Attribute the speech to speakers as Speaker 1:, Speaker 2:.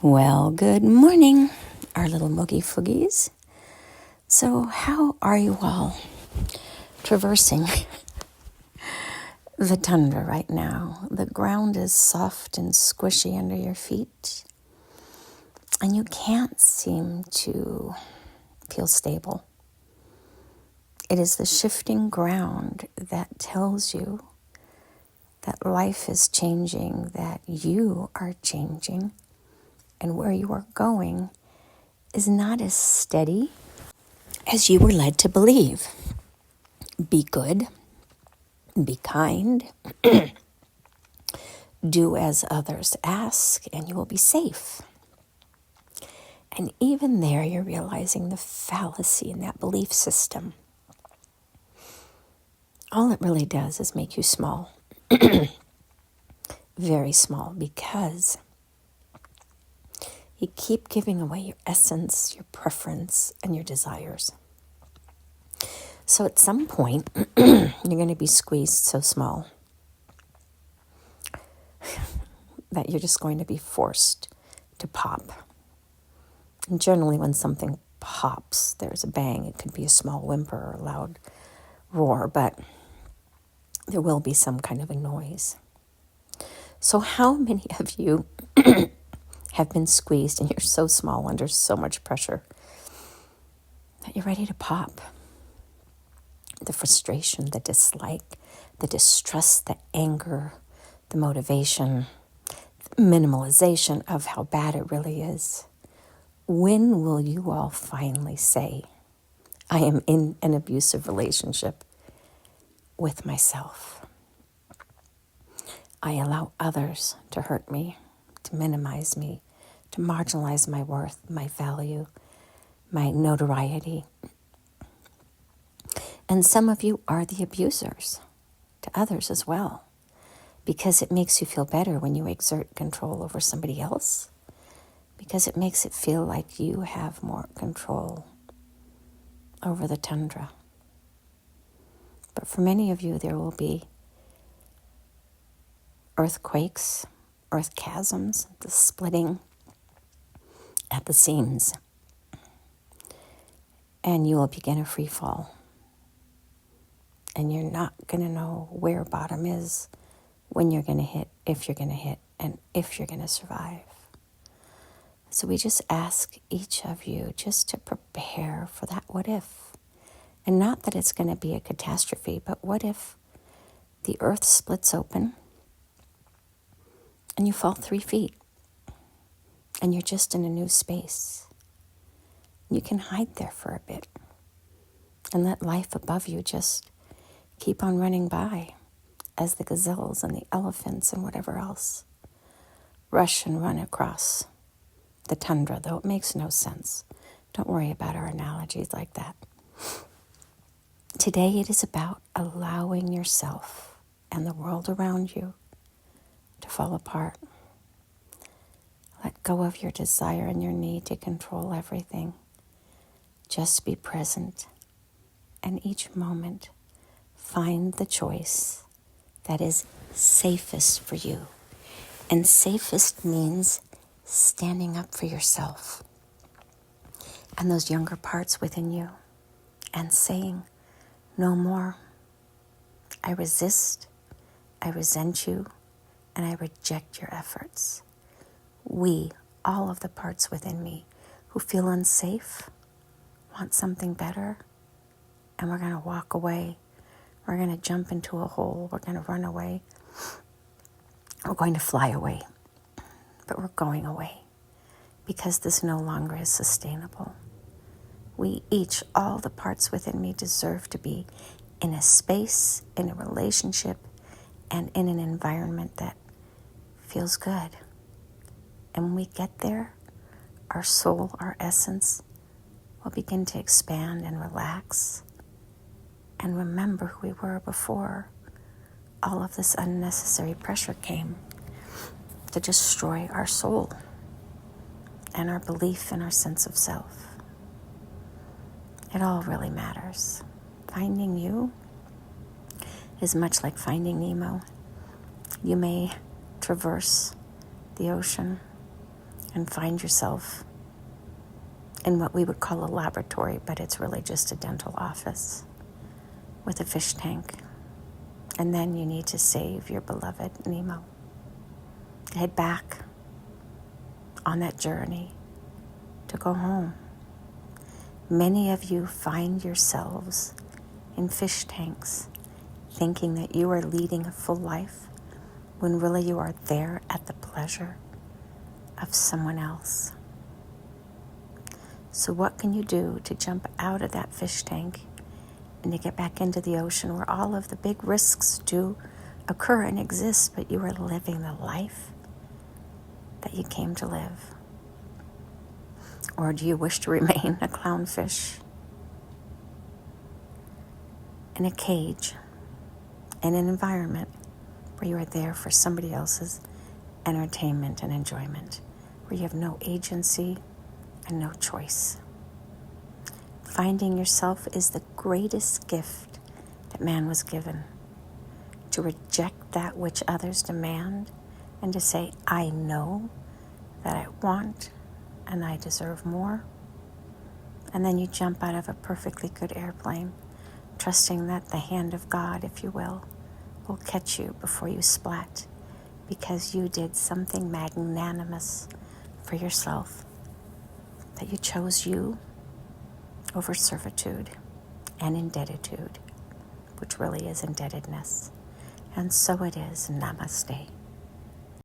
Speaker 1: Well, good morning, our little moogie foogies. So how are you all traversing the tundra right now? The ground is soft and squishy under your feet, and you can't seem to feel stable. It is the shifting ground that tells you that life is changing, that you are changing, and where you are going is not as steady as you were led to believe. Be good, be kind, do as others ask, and you will be safe. And even there, you're realizing the fallacy in that belief system. All it really does is make you small, very small, because you keep giving away your essence, your preference, and your desires. So at some point, you're going to be squeezed so small that you're just going to be forced to pop. And generally when something pops, there's a bang. It could be a small whimper or a loud roar, but there will be some kind of a noise. So how many of you have been squeezed and you're so small under so much pressure that you're ready to pop? The frustration, the dislike, the distrust, the anger, the motivation, the minimalization of how bad it really is. When will you all finally say, I am in an abusive relationship with myself? I allow others to hurt me, to minimize me, to marginalize my worth, my value, my notoriety. And some of you are the abusers to others as well, because it makes you feel better when you exert control over somebody else, because it makes it feel like you have more control over the tundra. But for many of you, there will be earthquakes, earth chasms, the splitting at the seams, and you will begin a free fall. And you're not going to know where bottom is, when you're going to hit, if you're going to hit, and if you're going to survive. So we just ask each of you just to prepare for that what if. And not that it's going to be a catastrophe, but what if the earth splits open and you fall 3 feet and you're just in a new space? You can hide there for a bit and let life above you just keep on running by as the gazelles and the elephants and whatever else rush and run across the tundra, though it makes no sense. Don't worry about our analogies like that. Today it is about allowing yourself and the world around you to fall apart. Let go of your desire and your need to control everything. Just be present, and each moment find the choice that is safest for you. And safest means standing up for yourself and those younger parts within you and saying, no more. I resist, I resent you, and I reject your efforts. We, all of the parts within me who feel unsafe, want something better, and we're going to walk away. We're going to jump into a hole. We're going to run away. We're going to fly away. But we're going away because this no longer is sustainable. We each, all the parts within me, deserve to be in a space, in a relationship, and in an environment that feels good. And when we get there, our soul, our essence, will begin to expand and relax and remember who we were before all of this unnecessary pressure came to destroy our soul and our belief and our sense of self. It all really matters. Finding you is much like finding Nemo. You may traverse the ocean and find yourself in what we would call a laboratory, but it's really just a dental office with a fish tank. And then you need to save your beloved Nemo. Head back on that journey to go home. Many of you find yourselves in fish tanks, thinking that you are leading a full life, when really you are there at the pleasure of someone else. So what can you do to jump out of that fish tank and to get back into the ocean, where all of the big risks do occur and exist, but you are living the life that you came to live? Or do you wish to remain a clownfish in a cage, in an environment where you are there for somebody else's entertainment and enjoyment, where you have no agency and no choice? Finding yourself is the greatest gift that man was given. To reject that which others demand and to say, I know that I want and I deserve more. And then you jump out of a perfectly good airplane, trusting that the hand of God, if you will catch you before you splat, because you did something magnanimous for yourself, that you chose you over servitude and indebtitude, which really is indebtedness. And so it is. Namaste.